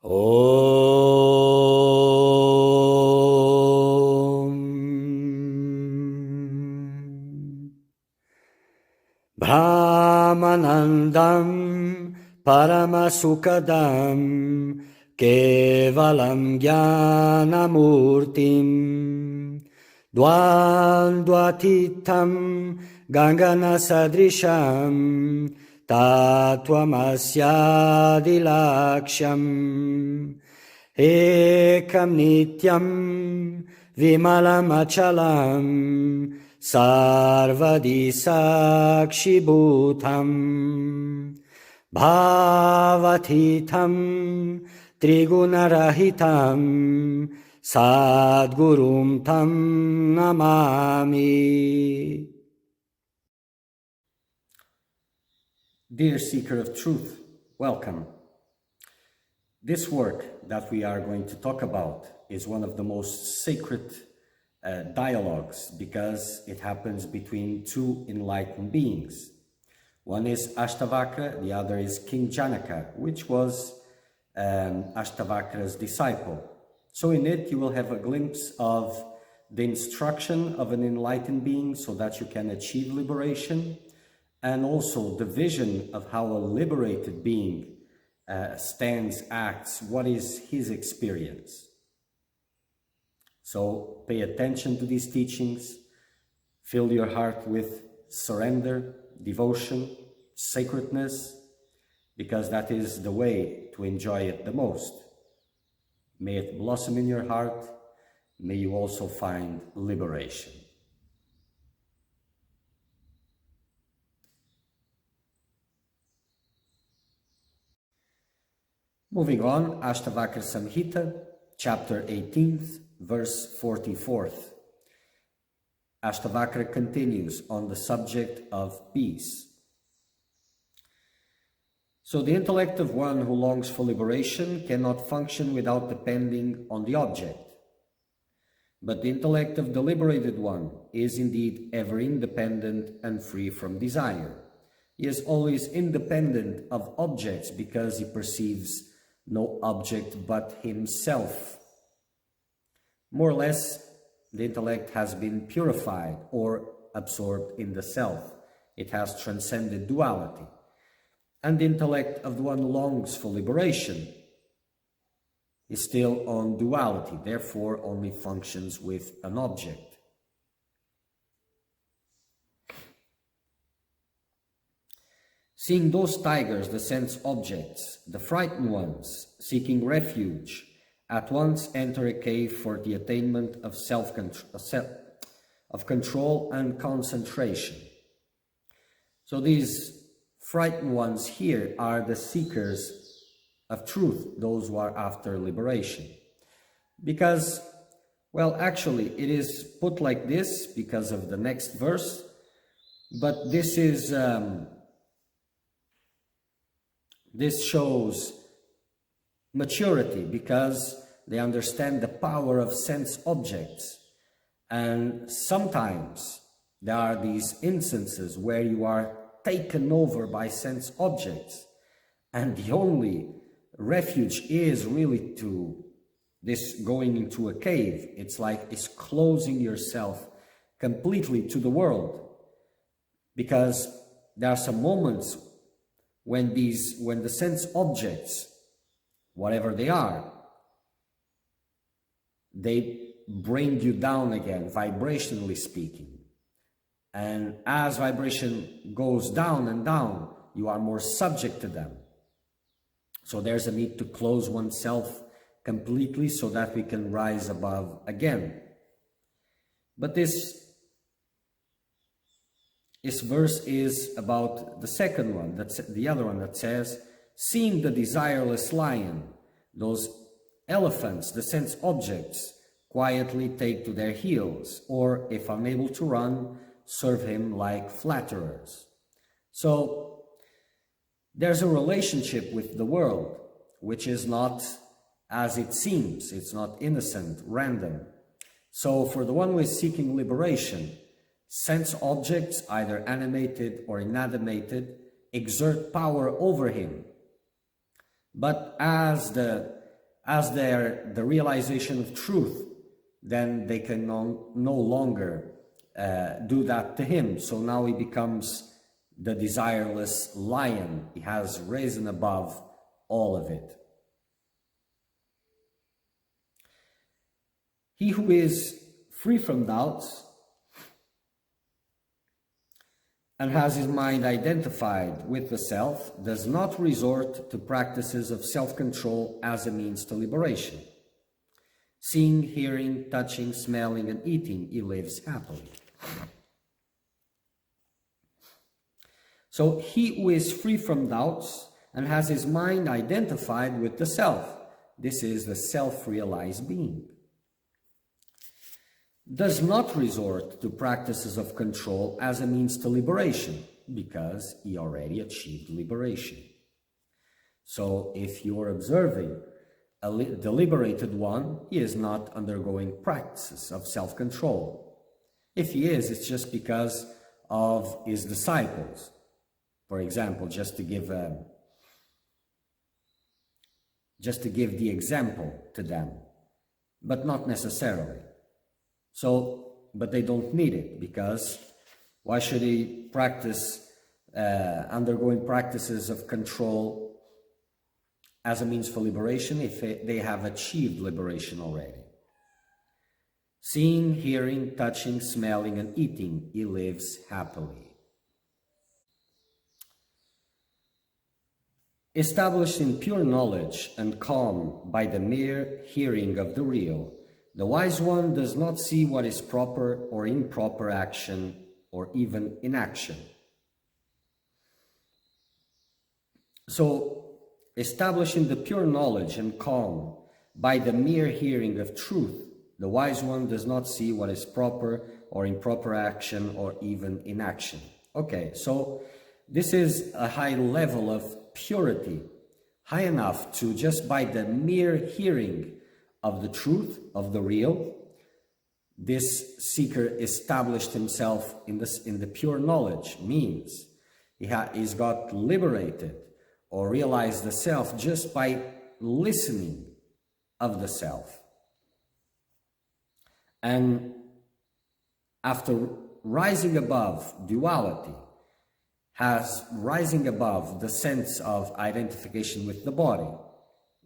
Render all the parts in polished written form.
Om Brahmanandam Paramasukadam Kevalam Jnanamurtim Dvandvatitam Ganganasadrisham Tattvamasyadilaksham Ekam Nityam Vimalamachalam Sarvadi Sakshibhutam Bhavatitam Trigunarahitam Sadgurum Tam Namami. Dear Seeker of Truth, welcome. This work that we are going to talk about is one of the most sacred dialogues because it happens between two enlightened beings. One is Ashtavakra, the other is King Janaka, which was Ashtavakra's disciple. So in it you will have a glimpse of the instruction of an enlightened being so that you can achieve liberation, and also the vision of how a liberated being stands, acts, what is his experience. So pay attention to these teachings, fill your heart with surrender, devotion, sacredness, because that is the way to enjoy it the most. May it blossom in your heart, may you also find liberation. Moving on, Ashtavakra Samhita, chapter 18th, verse 44th. Ashtavakra continues on the subject of peace. So the intellect of one who longs for liberation cannot function without depending on the object. But the intellect of the liberated one is indeed ever independent and free from desire. He is always independent of objects because he perceives no object but himself. More or less, the intellect has been purified or absorbed in the self. It has transcended duality. And the intellect of the one who longs for liberation is still on duality, therefore only functions with an object. Seeing those tigers, the sense objects, the frightened ones, seeking refuge, at once enter a cave for the attainment of control and concentration. So these frightened ones here are the seekers of truth, those who are after liberation. Because, well, actually, it is put like this because of the next verse, but this is... This shows maturity because they understand the power of sense objects. And sometimes there are these instances where you are taken over by sense objects, and the only refuge is really to this going into a cave. It's like it's closing yourself completely to the world, because there are some moments when the sense objects, whatever they are, they bring you down again, vibrationally speaking. And as vibration goes down and down, you are more subject to them. So there's a need to close oneself completely so that we can rise above again. But this verse is about the second one, that's the other one that says, seeing the desireless lion, those elephants, the sense objects, quietly take to their heels, or if unable to run, serve him like flatterers. So there's a relationship with the world, which is not as it seems. It's not innocent, random. So for the one who is seeking liberation, sense objects, either animated or inanimated, exert power over him. But as the as they're the realization of truth, then they can no longer do that to him. So now he becomes the desireless lion. He has risen above all of it. He who is free from doubts and has his mind identified with the self does not resort to practices of self-control as a means to liberation. Seeing, hearing, touching, smelling, and eating, he lives happily. So he who is free from doubts and has his mind identified with the self, this is the self-realized being, does not resort to practices of control as a means to liberation, because he already achieved liberation. So if you're observing the liberated one, he is not undergoing practices of self-control. If he is, it's just because of his disciples. For example, just to give the example to them, but not necessarily. So, but they don't need it, because why should he practice undergoing practices of control as a means for liberation if they have achieved liberation already? Seeing, hearing, touching, smelling, and eating, he lives happily. Established in pure knowledge and calm by the mere hearing of the real, the wise one does not see what is proper or improper action or even inaction. So, established in the pure knowledge and calm by the mere hearing of truth, the wise one does not see what is proper or improper action or even inaction. Okay, so this is a high level of purity, high enough to just by the mere hearing of the truth, of the real, this seeker established himself in the pure knowledge, means he's got liberated or realized the self just by listening of the self. And after rising above duality, rising above the sense of identification with the body,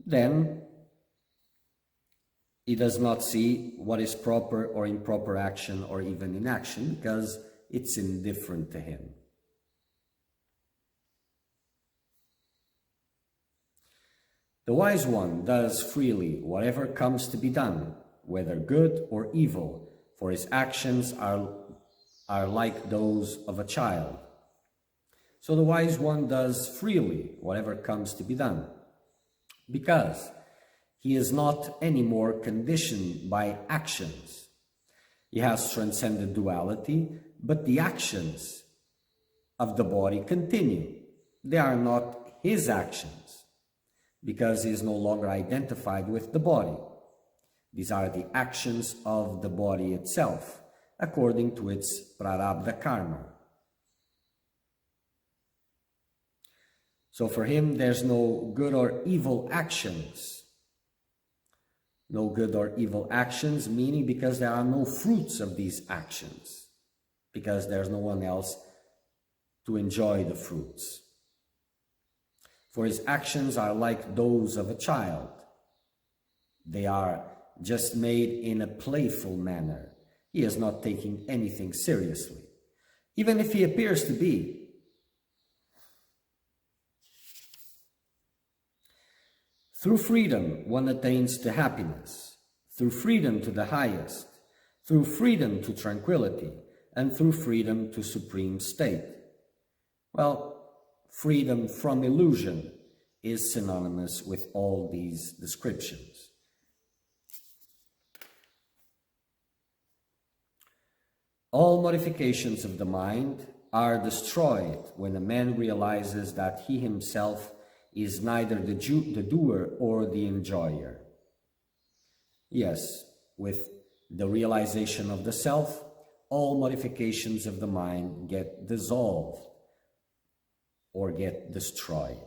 then he does not see what is proper or improper action or even inaction, because it's indifferent to him. The wise one does freely whatever comes to be done, whether good or evil, for his actions are like those of a child. So the wise one does freely whatever comes to be done, because he is not anymore conditioned by actions. He has transcended duality, but the actions of the body continue. They are not his actions, because he is no longer identified with the body. These are the actions of the body itself, according to its prarabdha karma. So for him, there's no good or evil actions. No good or evil actions, meaning because there are no fruits of these actions, because there's no one else to enjoy the fruits. For his actions are like those of a child. They are just made in a playful manner. He is not taking anything seriously, even if he appears to be. Through freedom, one attains to happiness, through freedom to the highest, through freedom to tranquility, and through freedom to supreme state. Well, freedom from illusion is synonymous with all these descriptions. All modifications of the mind are destroyed when a man realizes that he himself is neither the doer or the enjoyer. Yes, with the realization of the self, all modifications of the mind get dissolved or get destroyed.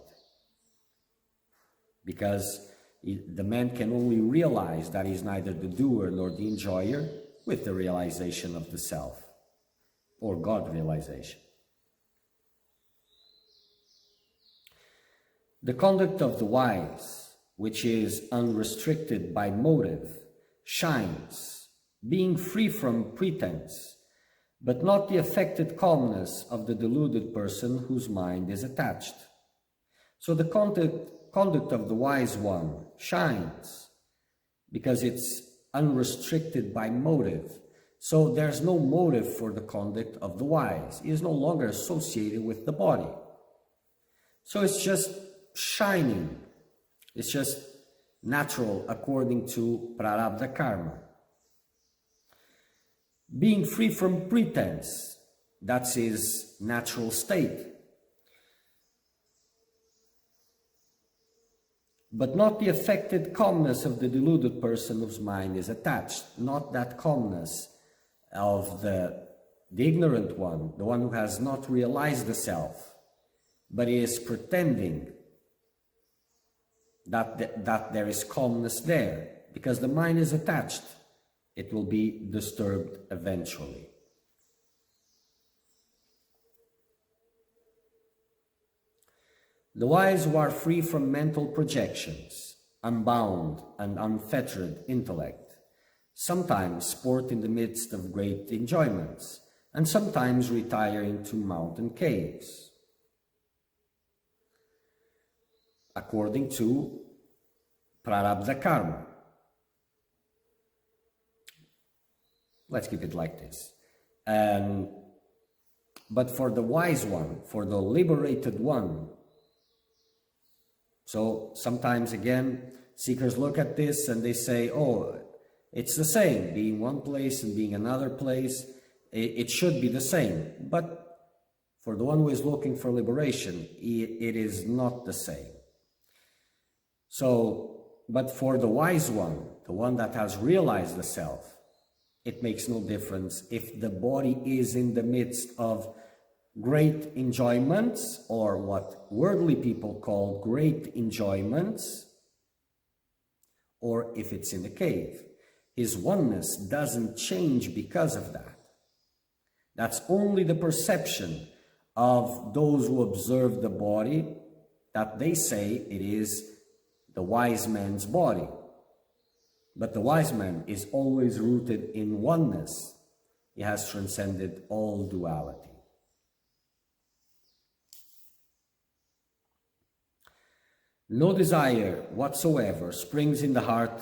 Because The man can only realize that he's neither the doer nor the enjoyer with the realization of the self, or God realization. The conduct of the wise, which is unrestricted by motive, shines, being free from pretense, but not the affected calmness of the deluded person whose mind is attached. So the conduct of the wise one shines because it's unrestricted by motive. So there's no motive for the conduct of the wise. He is no longer associated with the body. So it's just shining. It's just natural according to Prarabdha Karma. Being free from pretense, that's his natural state. But not the affected calmness of the deluded person whose mind is attached, not that calmness of the ignorant one, the one who has not realized the self, but is pretending that there is calmness there, because the mind is attached. It will be disturbed eventually. The wise who are free from mental projections, unbound and unfettered intellect, sometimes sport in the midst of great enjoyments, and sometimes retire into mountain caves, according to Prarabdha Karma. Let's keep it like this. But for the wise one, for the liberated one, so sometimes again, seekers look at this and they say, oh, it's the same, being one place and being another place, it should be the same. But for the one who is looking for liberation, it is not the same. So, but for the wise one, the one that has realized the self, it makes no difference if the body is in the midst of great enjoyments, or what worldly people call great enjoyments, or if it's in a cave. His oneness doesn't change because of that. That's only the perception of those who observe the body, that they say it is the wise man's body. But the wise man is always rooted in oneness. He has transcended all duality. No desire whatsoever springs in the heart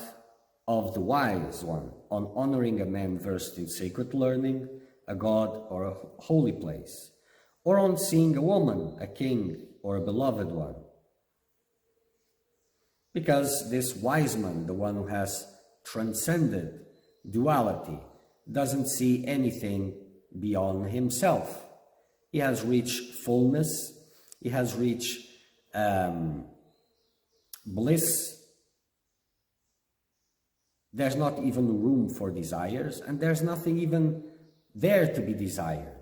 of the wise one on honoring a man versed in sacred learning, a god or a holy place, or on seeing a woman, a king, or a beloved one. Because this wise man, the one who has transcended duality, doesn't see anything beyond himself. He has reached fullness, he has reached bliss. There's not even room for desires, and there's nothing even there to be desired.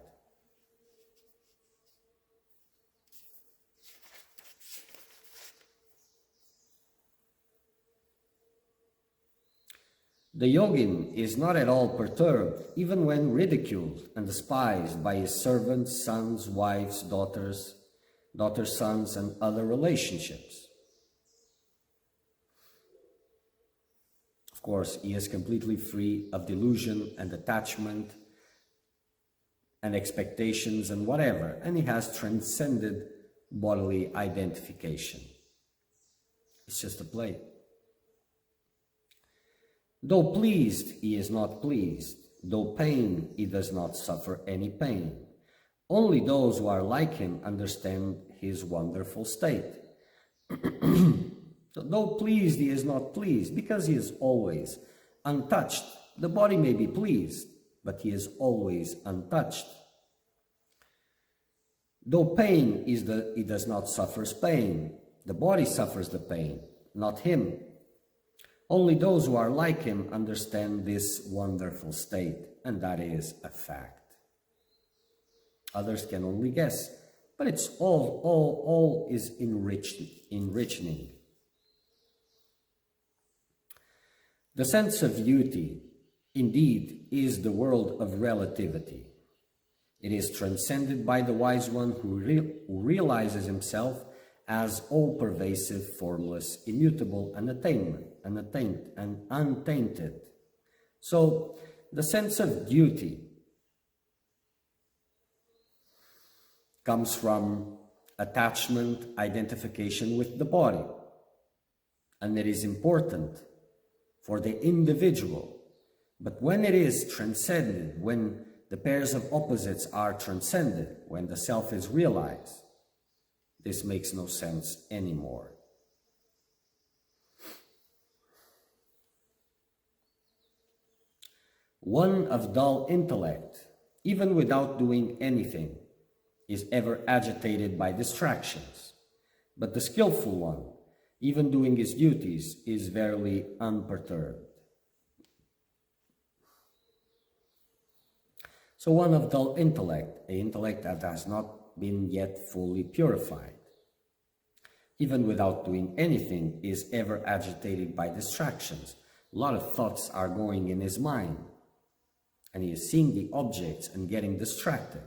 The yogin is not at all perturbed, even when ridiculed and despised by his servants, sons, wives, daughters, sons, and other relationships. Of course, he is completely free of delusion and attachment and expectations and whatever, and he has transcended bodily identification. It's just a play. Though pleased, he is not pleased. Though pain, he does not suffer any pain. Only those who are like him understand his wonderful state. So though pleased, he is not pleased, because he is always untouched. The body may be pleased, but he is always untouched. Though pain, he does not suffer pain. The body suffers the pain, not him. Only those who are like him understand this wonderful state, and that is a fact. Others can only guess, but it's all is enriching. The sense of duty, indeed, is the world of relativity. It is transcended by the wise one who realizes himself as all-pervasive, formless, immutable, and untainted. So, the sense of duty comes from attachment, identification with the body. And it is important for the individual. But when it is transcended, when the pairs of opposites are transcended, when the self is realized, this makes no sense anymore. One of dull intellect, even without doing anything, is ever agitated by distractions. But the skillful one, even doing his duties, is verily unperturbed. So one of dull intellect, an intellect that has not been yet fully purified, even without doing anything, is ever agitated by distractions. A lot of thoughts are going in his mind, and he is seeing the objects and getting distracted.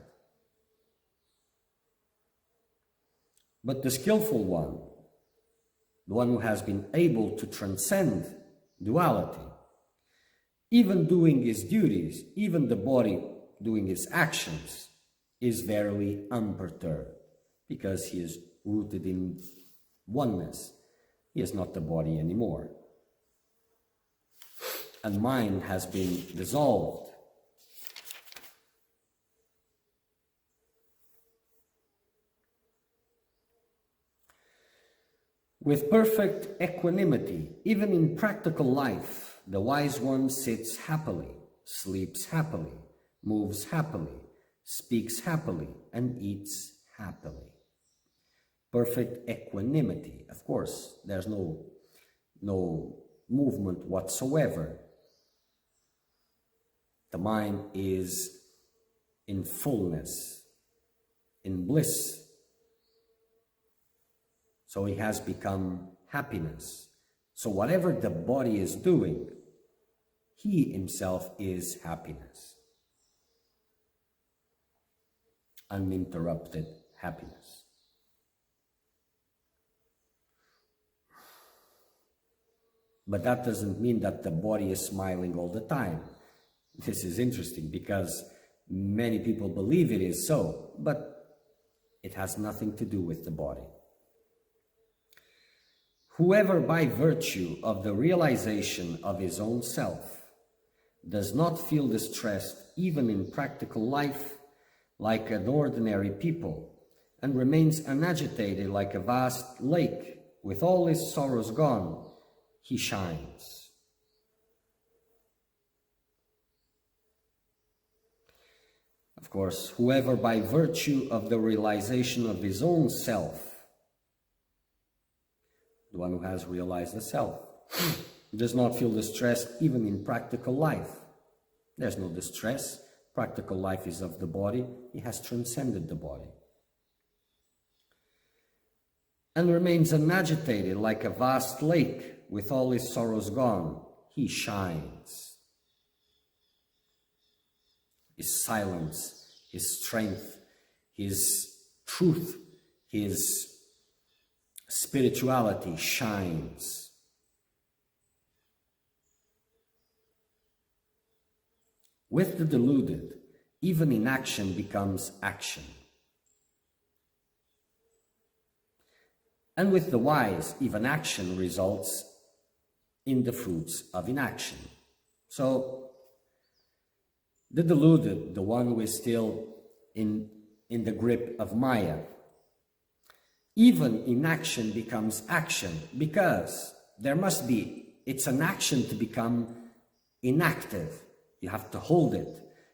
But the skillful one, the one who has been able to transcend duality, even doing his duties, even the body doing his actions, is verily unperturbed, because he is rooted in oneness. He is not the body anymore. And mind has been dissolved. With perfect equanimity, even in practical life, the wise one sits happily, sleeps happily, moves happily, speaks happily, and eats happily. Perfect equanimity. Of course, there's no movement whatsoever. The mind is in fullness, in bliss. So he has become happiness. So whatever the body is doing, he himself is happiness. Uninterrupted happiness. But that doesn't mean that the body is smiling all the time. This is interesting because many people believe it is so, but it has nothing to do with the body. Whoever by virtue of the realization of his own self does not feel distressed even in practical life like an ordinary people, and remains unagitated like a vast lake with all his sorrows gone, he shines. Of course, whoever by virtue of the realization of his own self, the one who has realized the self, does not feel distressed even in practical life. There's no distress. Practical life is of the body. He has transcended the body. And remains unagitated like a vast lake with all his sorrows gone. He shines. His silence, his strength, his truth, his spirituality shines. With the deluded, even inaction becomes action. And with the wise, even action results in the fruits of inaction. So, the deluded, the one who is still in the grip of Maya, even inaction becomes action, because it's an action to become inactive. You have to hold it.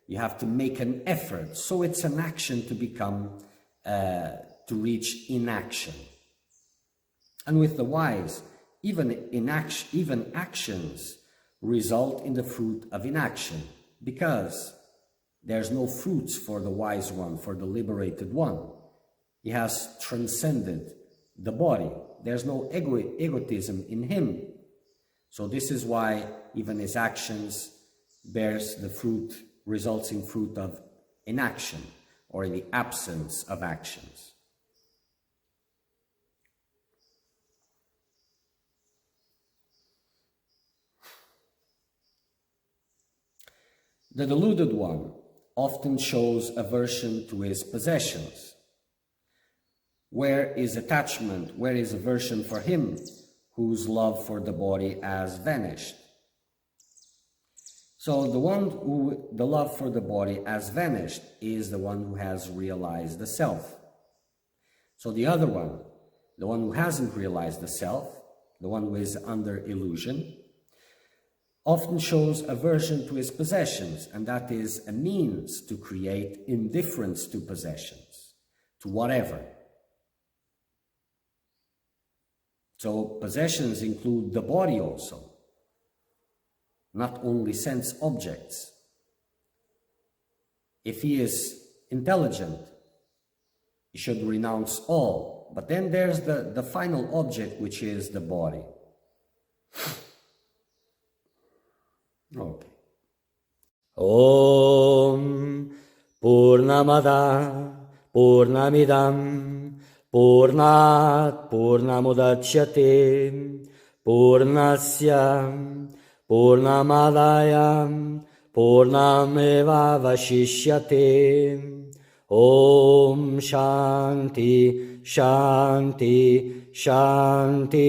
You have to make an effort. So it's an action to become, to reach inaction. And with the wise, even actions result in the fruit of inaction, because there's no fruits for the wise one, for the liberated one. He has transcended the body. There's no egotism in him. So this is why even his actions bears the fruit, results in fruit of inaction, or in the absence of actions. The deluded one often shows aversion to his possessions. Where is attachment? Where is aversion for him whose love for the body has vanished? So the one who the love for the body has vanished is the one who has realized the self. So the other one, the one who hasn't realized the self, the one who is under illusion, often shows aversion to his possessions, and that is a means to create indifference to possessions, to whatever. So possessions include the body also, not only sense objects. If he is intelligent, he should renounce all. But then there's the final object, which is the body. Okay. Om Purnamada Purnamidam Purnat Purnamudachyate Purnasya Purnamadaya Purnameva Vashishyate. Om Shanti Shanti Shanti.